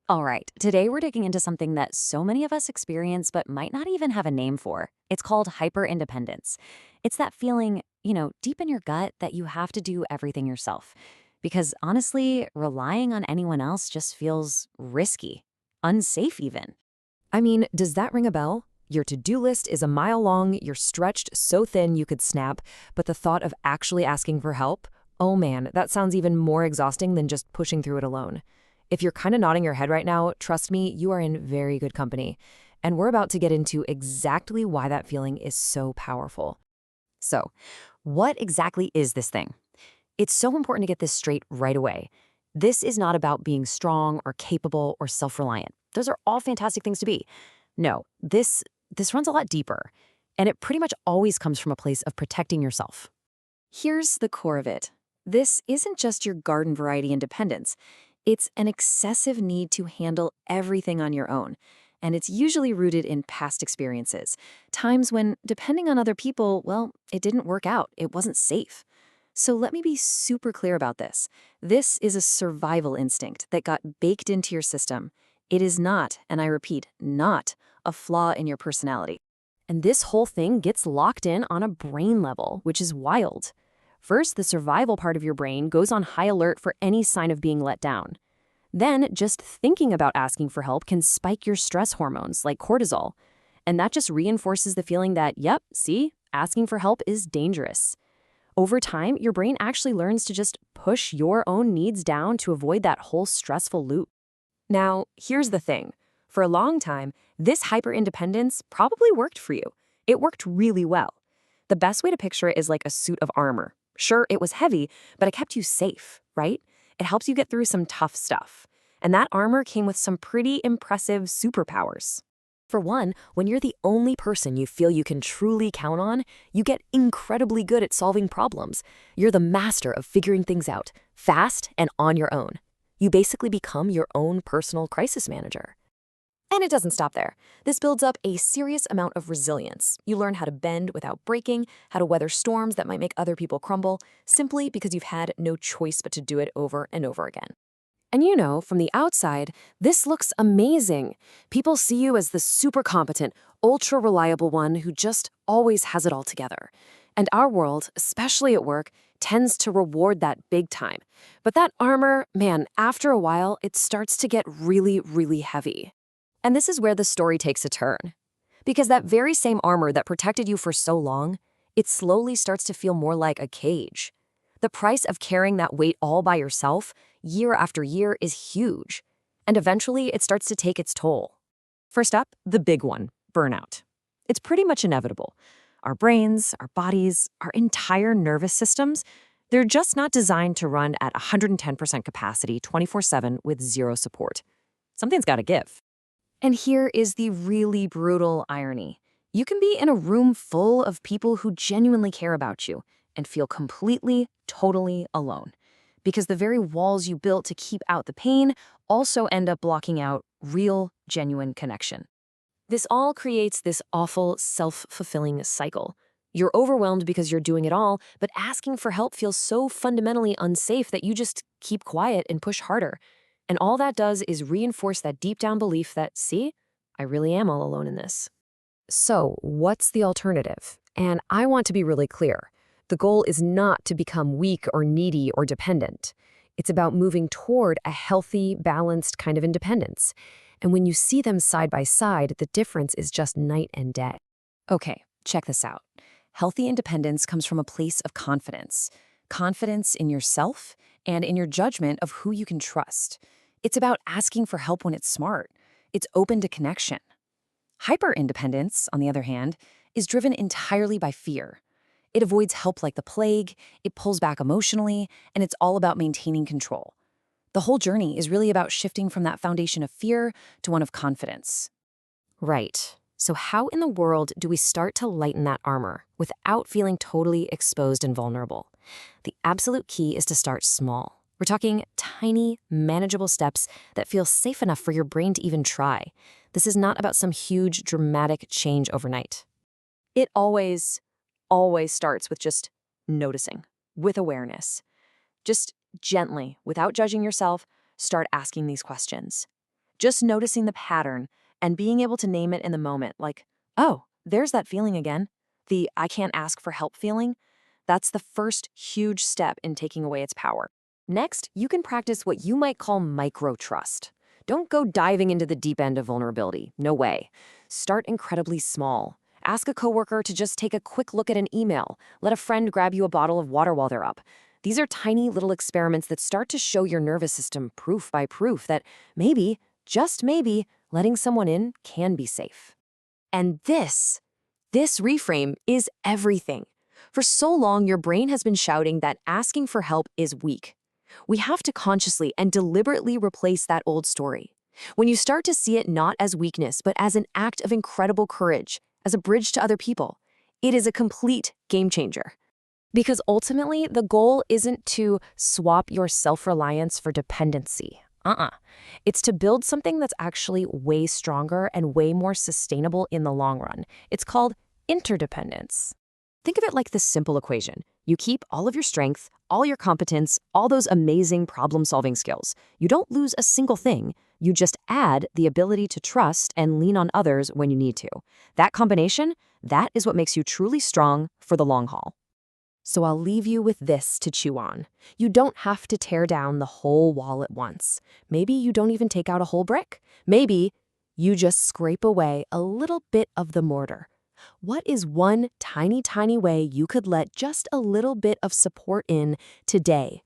All right, today we're digging into something that so many of us experience but might not even have a name for. It's called hyperindependence. It's that feeling, deep in your gut that you have to do everything yourself. Because honestly, relying on anyone else just feels risky, unsafe even. I mean, does that ring a bell? Your to-do list is a mile long, you're stretched so thin you could snap, but the thought of actually asking for help? Oh man, that sounds even more exhausting than just pushing through it alone. If you're kind of nodding your head right now, trust me, you are in very good company. And we're about to get into exactly why that feeling is so powerful. So, what exactly is this thing? It's so important to get this straight right away. This is not about being strong or capable or self-reliant. Those are all fantastic things to be. No, this runs a lot deeper, and it pretty much always comes from a place of protecting yourself. Here's the core of it. This isn't just your garden variety independence. It's an excessive need to handle everything on your own. And it's usually rooted in past experiences, times when, depending on other people, well, it didn't work out, it wasn't safe. So let me be super clear about this. This is a survival instinct that got baked into your system. It is not, and I repeat, not a flaw in your personality. And this whole thing gets locked in on a brain level, which is wild. First, the survival part of your brain goes on high alert for any sign of being let down. Then, just thinking about asking for help can spike your stress hormones, like cortisol. And that just reinforces the feeling that, yep, see, asking for help is dangerous. Over time, your brain actually learns to just push your own needs down to avoid that whole stressful loop. Now, here's the thing. For a long time, this hyperindependence probably worked for you. It worked really well. The best way to picture it is like a suit of armor. Sure, it was heavy, but it kept you safe, right? It helps you get through some tough stuff. And that armor came with some pretty impressive superpowers. For one, when you're the only person you feel you can truly count on, you get incredibly good at solving problems. You're the master of figuring things out, fast and on your own. You basically become your own personal crisis manager. And it doesn't stop there. This builds up a serious amount of resilience. You learn how to bend without breaking, how to weather storms that might make other people crumble, simply because you've had no choice but to do it over and over again. And from the outside, this looks amazing. People see you as the super competent, ultra reliable one who just always has it all together. And our world, especially at work, tends to reward that big time. But that armor, man, after a while, it starts to get really, really heavy. And this is where the story takes a turn. Because that very same armor that protected you for so long, it slowly starts to feel more like a cage. The price of carrying that weight all by yourself, year after year, is huge. And eventually, it starts to take its toll. First up, the big one, burnout. It's pretty much inevitable. Our brains, our bodies, our entire nervous systems, they're just not designed to run at 110% capacity 24/7 with zero support. Something's got to give. And here is the really brutal irony. You can be in a room full of people who genuinely care about you and feel completely, totally alone. Because the very walls you built to keep out the pain also end up blocking out real, genuine connection. This all creates this awful, self-fulfilling cycle. You're overwhelmed because you're doing it all, but asking for help feels so fundamentally unsafe that you just keep quiet and push harder. And all that does is reinforce that deep down belief that, see, I really am all alone in this. So, what's the alternative? And I want to be really clear. The goal is not to become weak or needy or dependent. It's about moving toward a healthy, balanced kind of independence. And when you see them side by side, the difference is just night and day. Okay, check this out. Healthy independence comes from a place of confidence. Confidence in yourself and in your judgment of who you can trust. It's about asking for help when it's smart. It's open to connection. Hyper-independence, on the other hand, is driven entirely by fear. It avoids help like the plague, it pulls back emotionally, and it's all about maintaining control. The whole journey is really about shifting from that foundation of fear to one of confidence. Right. So how in the world do we start to lighten that armor without feeling totally exposed and vulnerable? The absolute key is to start small. We're talking tiny, manageable steps that feel safe enough for your brain to even try. This is not about some huge, dramatic change overnight. It always starts with just noticing, with awareness. Just gently, without judging yourself, start asking these questions. Just noticing the pattern and being able to name it in the moment, like, oh, there's that feeling again. The I can't ask for help feeling. That's the first huge step in taking away its power. Next, you can practice what you might call micro-trust. Don't go diving into the deep end of vulnerability. No way. Start incredibly small. Ask a coworker to just take a quick look at an email. Let a friend grab you a bottle of water while they're up. These are tiny little experiments that start to show your nervous system proof by proof that maybe, just maybe, letting someone in can be safe. And this reframe is everything. For so long, your brain has been shouting that asking for help is weak. We have to consciously and deliberately replace that old story. When you start to see it not as weakness, but as an act of incredible courage, as a bridge to other people, it is a complete game changer. Because ultimately, the goal isn't to swap your self-reliance for dependency. It's to build something that's actually way stronger and way more sustainable in the long run. It's called interdependence. Think of it like this simple equation. You keep all of your strength, all your competence, all those amazing problem-solving skills. You don't lose a single thing. You just add the ability to trust and lean on others when you need to. That combination, that is what makes you truly strong for the long haul. So I'll leave you with this to chew on. You don't have to tear down the whole wall at once. Maybe you don't even take out a whole brick. Maybe you just scrape away a little bit of the mortar. What is one tiny way you could let just a little bit of support in today